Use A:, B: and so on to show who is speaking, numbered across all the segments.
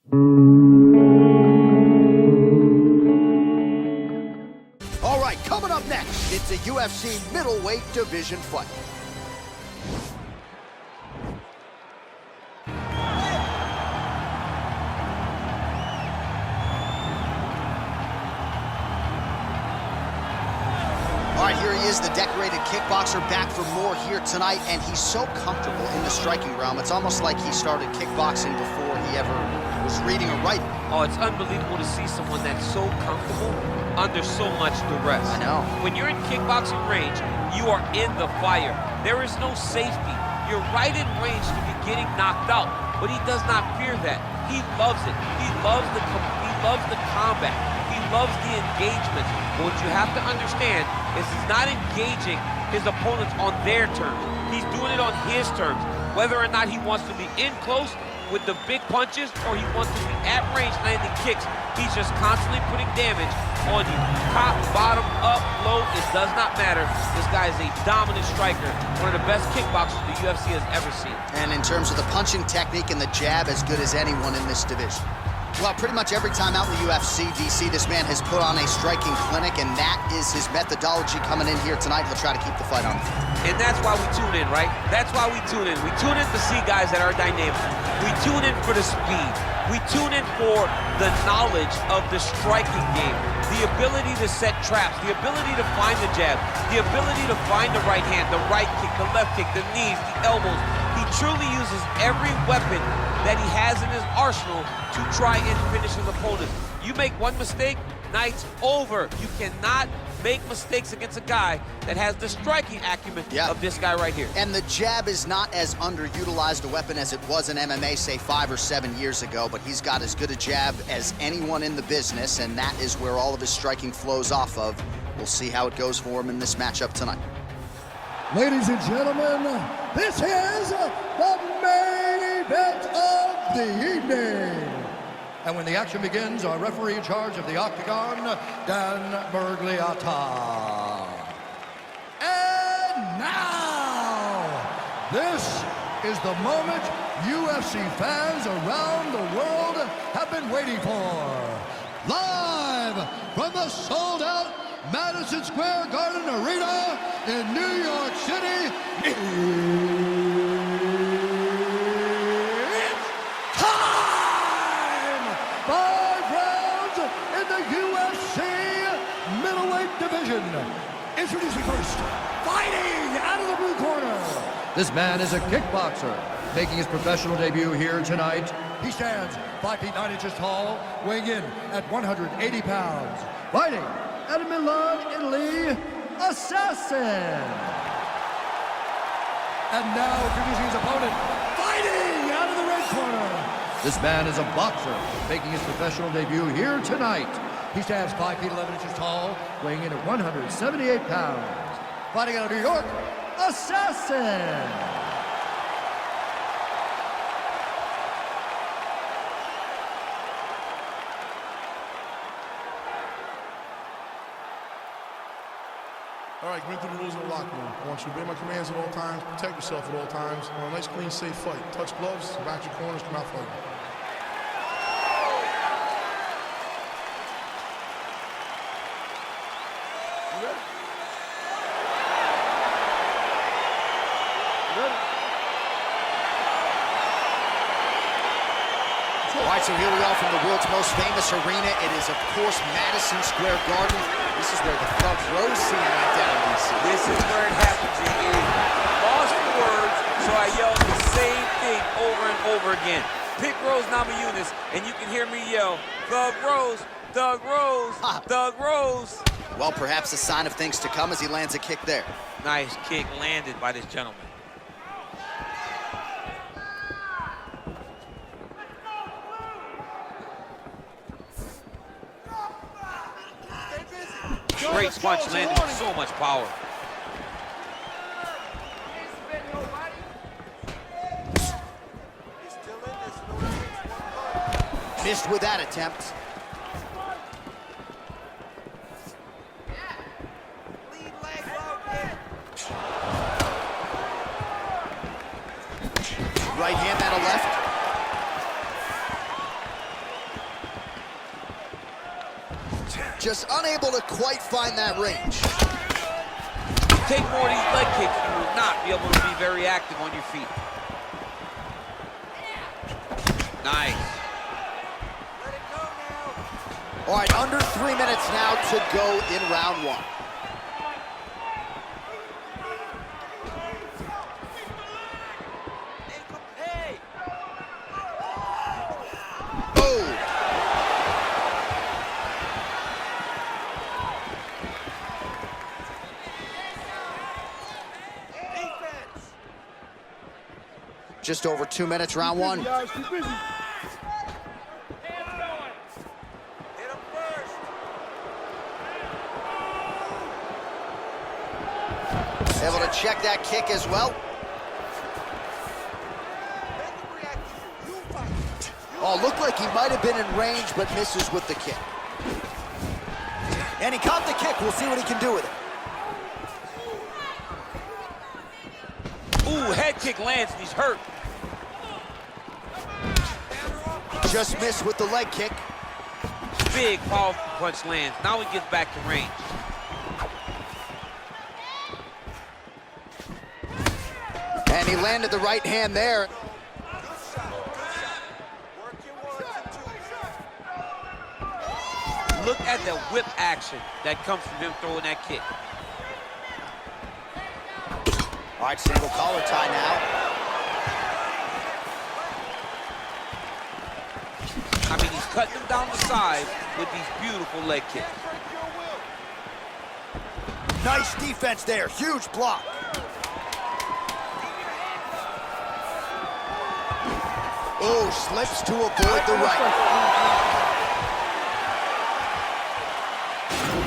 A: All right, coming up next, it's a UFC middleweight division fight. All right, here he is, the decorated kickboxer, back for more here tonight, and he's so comfortable in the striking realm. It's almost like he started kickboxing before he ever was reading or writing.
B: Oh, it's unbelievable to see someone that's so comfortable under so much duress.
A: I know.
B: When you're in kickboxing range, you are in the fire. There is no safety. You're right in range to be getting knocked out, but he does not fear that. He loves it. He loves the combat. He loves the engagement. But what you have to understand is he's not engaging his opponents on their terms. He's doing it on his terms. Whether or not he wants to be in close with the big punches or he wants to be at range landing kicks, he's just constantly putting damage on you. Top, bottom, up, low, it does not matter. This guy is a dominant striker, one of the best kickboxers the UFC has ever seen.
A: And in terms of the punching technique and the jab, as good as anyone in this division. Well, pretty much every time out in the UFC, DC, this man has put on a striking clinic, and that is his methodology coming in here tonight. He'll try to keep the fight on.
B: And that's why we tune in, right? That's why we tune in. We tune in to see guys that are dynamic. We tune in for the speed. We tune in for the knowledge of the striking game, the ability to set traps, the ability to find the jab, the ability to find the right hand, the right kick, the left kick, the knees, the elbows. He truly uses every weapon that he has in his arsenal to try and finish his opponent. You make one mistake, night's over. You cannot make mistakes against a guy that has the striking acumen of this guy right here.
A: And the jab is not as underutilized a weapon as it was in MMA, say 5 or 7 years ago, but he's got as good a jab as anyone in the business, and that is where all of his striking flows off of. We'll see how it goes for him in this matchup tonight.
C: Ladies and gentlemen, this is the main event of the evening. And when the action begins, our referee in charge of the Octagon, Dan Bergliata. And now, this is the moment UFC fans around the world have been waiting for. Live from the sold-out Madison Square Garden Arena in New York City, it's time! 5 rounds in the UFC middleweight division. Introducing first, fighting out of the blue corner. This man is a kickboxer, making his professional debut here tonight. He stands 5 feet 9 inches tall, weighing in at 180 pounds. Fighting out of Milan, Italy, Assassin. And now introducing his opponent, fighting out of the red corner. This man is a boxer, making his professional debut here tonight. He stands 5 feet 11 inches tall, weighing in at 178 pounds. Fighting out of New York, Assassin.
D: All right, going through the rules of the locker room. I want you to obey my commands at all times, protect yourself at all times. I want a nice, clean, safe fight. Touch gloves, back your corners, come out fighting. You ready? You ready?
A: All right, so here we are from the world's most famous arena. It is, of course, Madison Square Garden. This is where the Thug Rose scene went down, DC.
B: This is where it happened, G.E. Lost the words, so I yelled the same thing over and over again. Pick Rose Namajunas, and you can hear me yell, Thug Rose, Thug Rose, Thug Rose.
A: Well, perhaps a sign of things to come as he lands a kick there.
B: Nice kick landed by this gentleman. Great punch landed with so much power.
A: Missed with that attempt. Right hand, that a left. Just unable to quite find that range.
B: Take more of these leg kicks, you will not be able to be very active on your feet. Nice.
E: Let it go now.
A: All right, under 3 minutes now to go in round one.
E: Hey.
A: Oh!
E: Defense.
A: Just over 2 minutes, round one.
E: Guys, keep busy. Hit him first.
A: Able to check that kick as well.
E: Make him react to you. You fight.
A: Oh, looked like he might have been in range, but misses with the kick. And he caught the kick. We'll see what he can do with it.
B: Ooh, head kick lands and he's hurt.
A: Just missed with the leg kick.
B: Big, powerful punch lands. Now he gets back to range.
A: And he landed the right hand there.
E: Good shot. Good shot. Work your ones and twos.
B: Look at the whip action that comes from him throwing that kick.
A: All right, single collar tie now.
B: I mean, he's cutting them down the side with these beautiful leg kicks.
A: Nice defense there. Huge block. Oh, slips to avoid the right.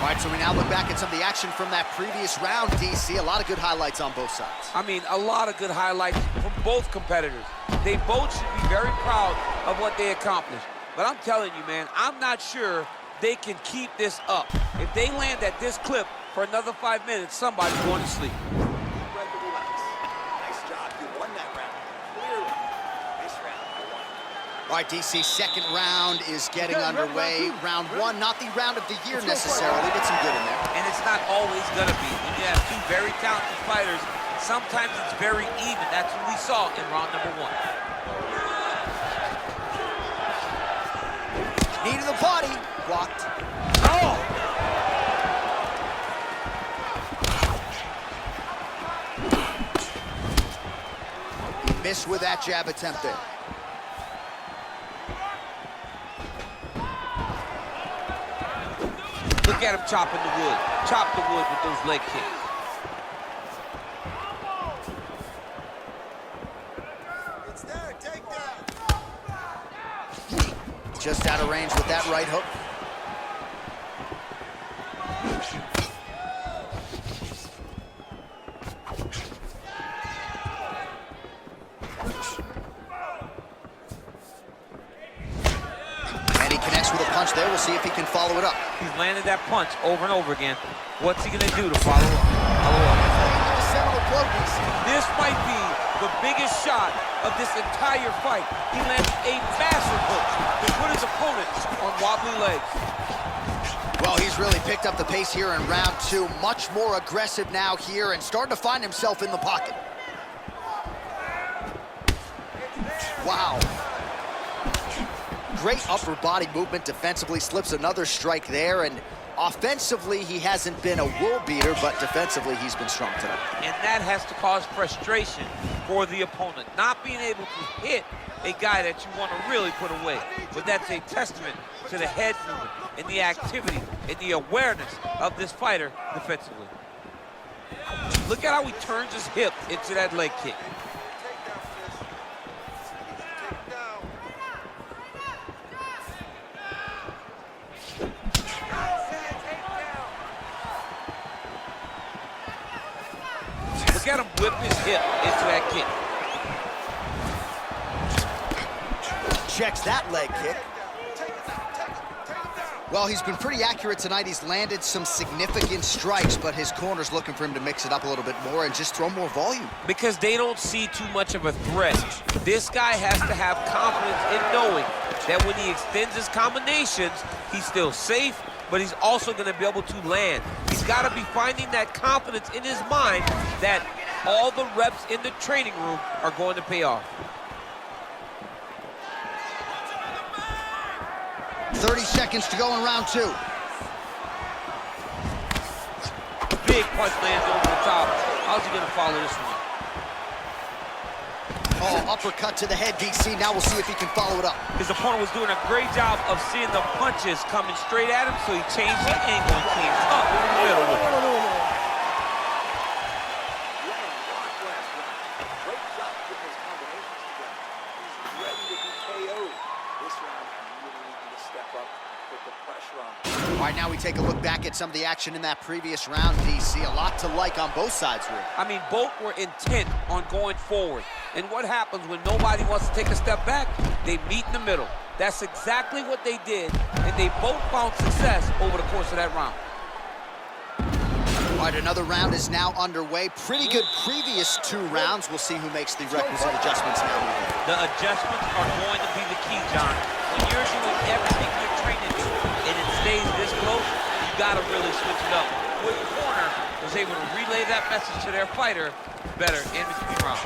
A: All right, so we now look back at some of the action from that previous round, DC. A lot of good highlights on both sides.
B: I mean, a lot of good highlights from both competitors. They both should be very proud of what they accomplished. But I'm telling you, man, I'm not sure they can keep this up. If they land at this clip for another 5 minutes, somebody's going to sleep.
E: Nice job. You won that round. Clearly. Nice round. I won.
A: All right, DC, second round is getting underway. Round one, not the round of the year necessarily, but some good in there.
B: And it's not always going to be. When you have two very talented fighters, sometimes it's very even. That's what we saw in round number one.
A: Knee to the body, blocked. Oh! He missed with that jab attempt there.
B: Look at him chopping the wood. Chop the wood with those leg kicks.
E: It's there. Take down.
A: Just out of range with that right hook. And he connects with a punch there. We'll see if he can follow it up.
B: He's landed that punch over and over again. What's he gonna do to follow up? This might be the biggest shot of this entire fight. He lands a massive hook to put his opponent on wobbly legs.
A: Well, he's really picked up the pace here in round two. Much more aggressive now here and starting to find himself in the pocket. Wow. Great upper body movement defensively, slips another strike there, and offensively, he hasn't been a world beater, but defensively, he's been strong tonight.
B: And that has to cause frustration for the opponent. Not being able to hit a guy that you want to really put away. But that's a testament to the head movement and the activity and the awareness of this fighter defensively. Look at how he turns his hip into that leg kick. Look at him whip his hip into that kick.
A: Checks that leg kick. Well, he's been pretty accurate tonight. He's landed some significant strikes, but his corner's looking for him to mix it up a little bit more and just throw more volume.
B: Because they don't see too much of a threat. This guy has to have confidence in knowing that when he extends his combinations, he's still safe, but he's also going to be able to land. He's got to be finding that confidence in his mind that all the reps in the training room are going to pay off.
A: 30 seconds to go in round 2.
B: Big punch lands over the top. How's he going to follow this one?
A: Oh, uppercut to the head, DC. Now we'll see if he can follow it up.
B: His opponent was doing a great job of seeing the punches coming straight at him, so he changed the angle and came up in the middle with it.
E: Great job putting those combinations together. He's ready to be KO'd. This round, you really need to step up, put the pressure on.
A: All right, now we take a look back at some of the action in that previous round, DC. A lot to like on both sides here.
B: I mean, both were intent on going forward. And what happens when nobody wants to take a step back? They meet in the middle. That's exactly what they did, and they both found success over the course of that round.
A: All right, another round is now underway. Pretty good previous 2 rounds. We'll see who makes the requisite adjustments now.
B: The adjustments are going to be the key, John. When you're doing everything you're trained to do, and it stays this close, you got to really switch it up. Which corner was able to relay that message to their fighter better in between rounds.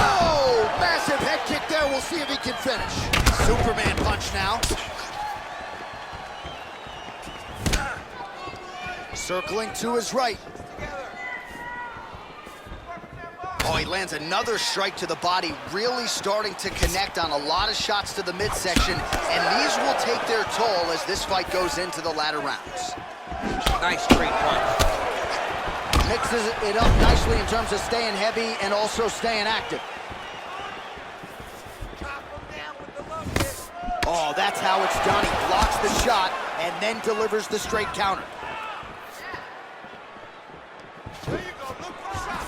A: Oh, massive head kick there. We'll see if he can finish. Superman punch now. Circling to his right. Oh, he lands another strike to the body, really starting to connect on a lot of shots to the midsection, and these will take their toll as this fight goes into the latter rounds.
B: Nice straight punch.
A: Mixes it up nicely in terms of staying heavy and also staying active. Oh, that's how it's done. He blocks the shot and then delivers the straight counter.
E: There you go, look for the shot.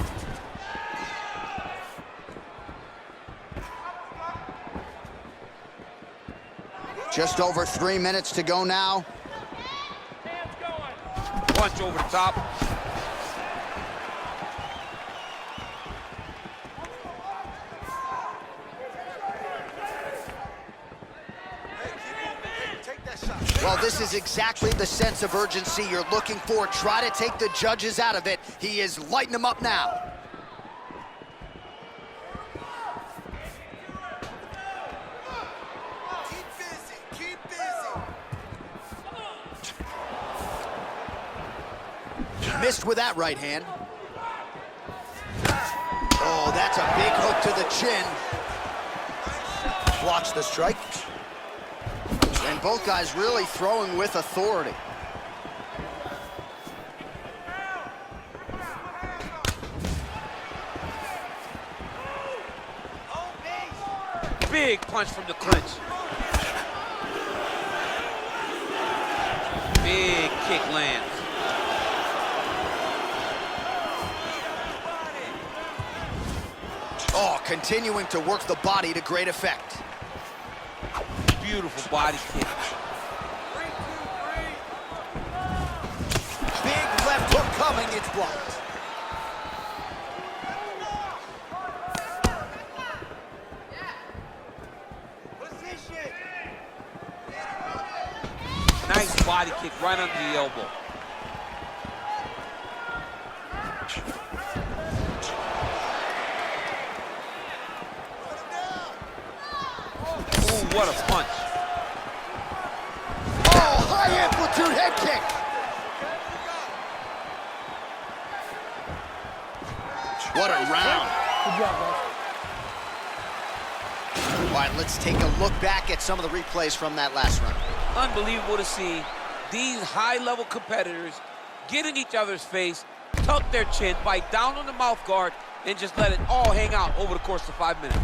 A: Just over 3 minutes to go now.
B: Punch over the top.
A: Well, this is exactly the sense of urgency you're looking for. Try to take the judges out of it. He is lighting them up now.
E: Keep busy, keep busy.
A: Missed with that right hand. Oh, that's a big hook to the chin. Blocks the strike. And both guys really throwing with authority.
B: Big punch from the clinch. Big kick lands.
A: Oh, continuing to work the body to great effect.
B: Beautiful body kick.
A: Big left hook coming, it's blocked.
B: Nice body kick right under the elbow. Ooh, what a punch.
A: Oh, high amplitude head kick. What a round.
C: Good job, guys.
A: All right, let's take a look back at some of the replays from that last round.
B: Unbelievable to see these high-level competitors get in each other's face, tuck their chin, bite down on the mouth guard, and just let it all hang out over the course of 5 minutes.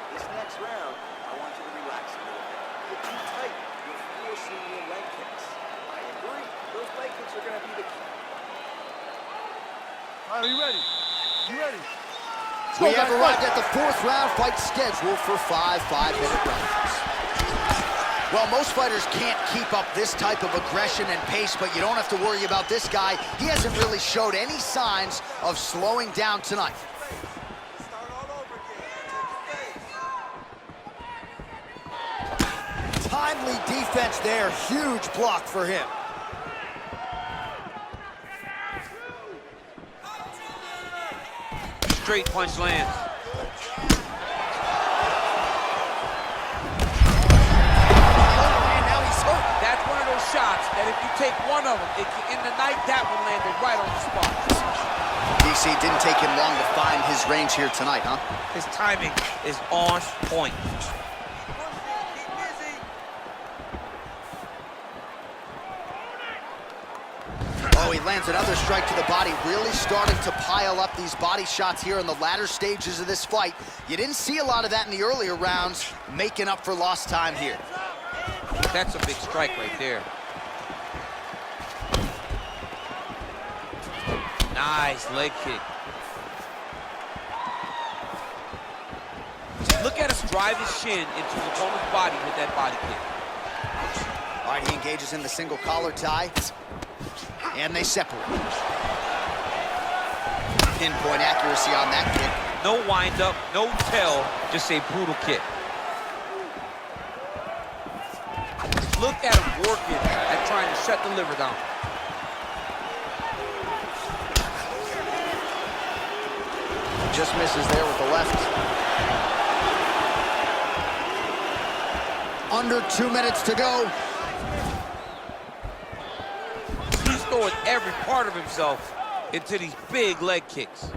E: This next round, I want you to relax a little bit. Get too tight, you're forcing your leg kicks. I agree, those leg kicks are going to be the key.
C: All right, are you ready? You ready?
A: We have arrived at the 4th round, fight scheduled for 5 5-minute rounds. Well, most fighters can't keep up this type of aggression and pace, but you don't have to worry about this guy. He hasn't really showed any signs of slowing down tonight. Timely defense there, huge block for him.
B: Straight punch lands.
A: And now he's hurt.
B: That's one of those shots that if you take one of them, in the night, that one landed right on the spot.
A: DC didn't take him long to find his range here tonight, huh?
B: His timing is on point.
A: Oh, he lands another strike to the body, really starting to pile up these body shots here in the latter stages of this fight. You didn't see a lot of that in the earlier rounds, making up for lost time here.
B: That's a big strike right there. Nice leg kick. Look at him drive his shin into his opponent's body with that body kick.
A: All right, he engages in the single collar tie. And they separate. Pinpoint accuracy on that kick.
B: No wind up, no tell, just a brutal kick. Look at him working at trying to shut the liver down.
A: Just misses there with the left. Under 2 minutes to go.
B: Throwing every part of himself into these big leg kicks.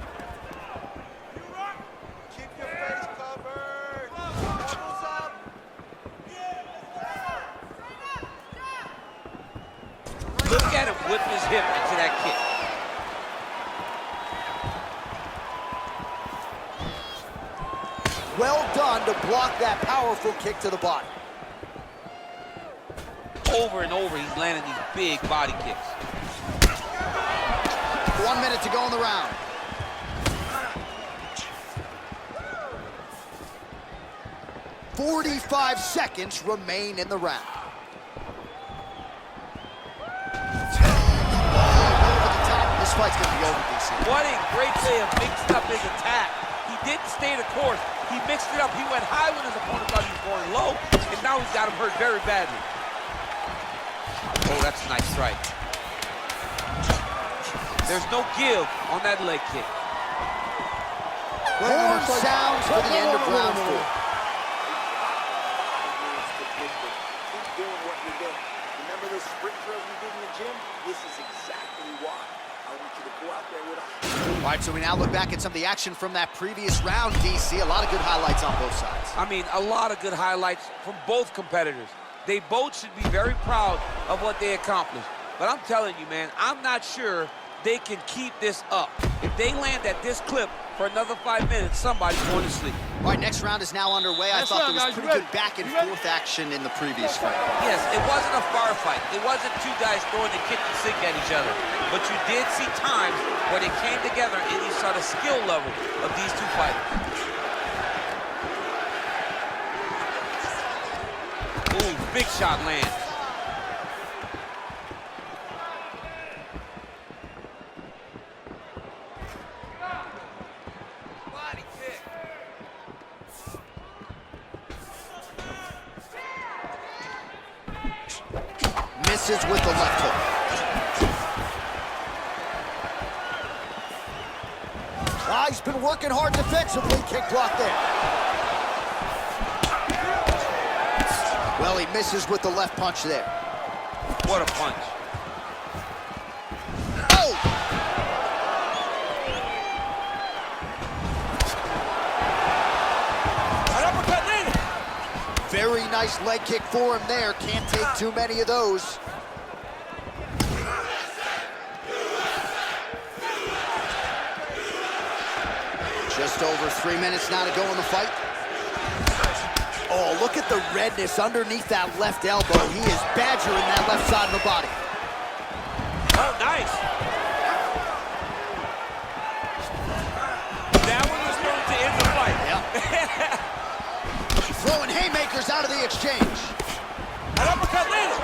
E: Keep your face covered. Elbows up.
B: Look at him whip his hip into that kick.
A: Well done to block that powerful kick to the body.
B: Over and over, he's landing these big body kicks.
A: 1 minute to go in the round. "45 seconds remain in the round. Over the top. This fight's gonna be over, DC.
B: What a great way of mixing up his attack. He didn't stay the course. He mixed it up. He went high when his opponent thought he was going low, and now he's got him hurt very badly. Oh, that's a nice strike. There's no give on that leg kick.
A: Horn sounds for the end of round 4.
E: Keep doing what you're doing. Remember those sprint drills we did in the gym? This is exactly why. I want you to go out there with a...
A: All right, so we now look back at some of the action from that previous round, DC. A lot of good highlights on both sides.
B: I mean, a lot of good highlights from both competitors. They both should be very proud of what they accomplished. But I'm telling you, man, I'm not sure they can keep this up. If they land at this clip for another 5 minutes, somebody's going to sleep.
A: All right, next round is now underway. I thought there was pretty good back and forth action in the previous fight.
B: Yes, it wasn't a bar fight. It wasn't two guys throwing the kitchen sink at each other. But you did see times where they came together and you saw the skill level of these two fighters. Ooh, big shot lands. Body kick.
A: Misses with the left hook. Ah, he's been working hard defensively. Kick block there. Well, he misses with the left punch there.
B: What a punch.
A: Oh! Very nice leg kick for him there. Can't take too many of those. Just over 3 minutes now to go in the fight. Oh, look at the redness underneath that left elbow. He is badgering that left side of the body.
B: Oh, nice. That one was going to end the fight.
A: Yep. Throwing haymakers out of the exchange.
B: An uppercut landed.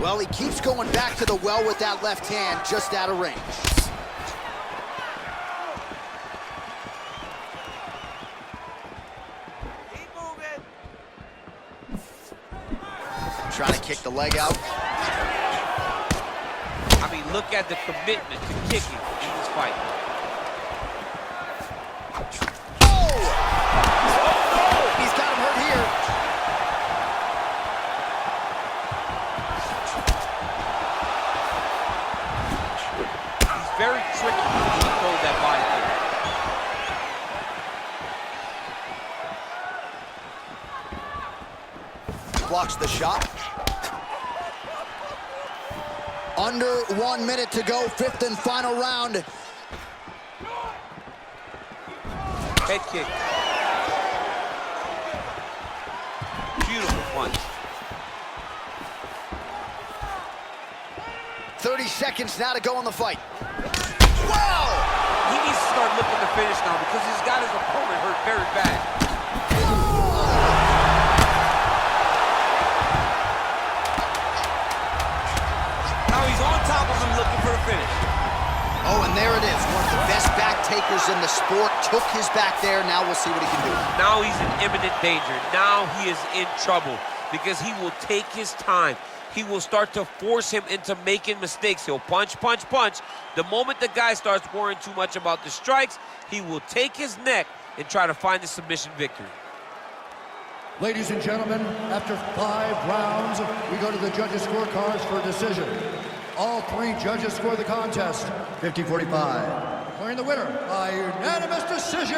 A: Well, he keeps going back to the well with that left hand, just out of range.
B: Keep moving.
A: Trying to kick the leg out.
B: I mean, look at the commitment to kicking in this fight.
A: Oh! He's got him hurt here.
B: He's very tricky when he throws that body kick.
A: Blocks the shot. Under 1 minute to go, fifth and final round.
B: Head kick. Beautiful punch.
A: 30 seconds now to go in the fight. Wow!
B: He needs to start looking to finish now because he's got his opponent hurt very bad. Now he's on top of him looking for the finish.
A: Oh, and there it is. One of the best back takers in the sport. Took his back there. Now we'll see what he can do.
B: Now he's in imminent danger. Now he is in trouble because he will take his time. He will start to force him into making mistakes. He'll punch, punch, punch. The moment the guy starts worrying too much about the strikes, he will take his neck and try to find the submission victory.
C: Ladies and gentlemen, after 5 rounds, we go to the judges' scorecards for a decision. All 3 judges score the contest 50-45. Declaring the winner by unanimous decision,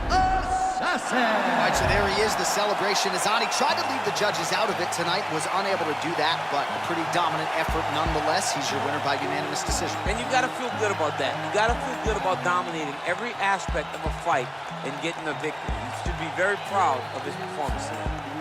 C: Assassin.
A: All right, so there he is. The celebration is on. He tried to leave the judges out of it tonight, was unable to do that, but a pretty dominant effort nonetheless. He's your winner by unanimous decision.
B: And you got to feel good about that. You got to feel good about dominating every aspect of a fight and getting a victory. You should be very proud of his performance tonight.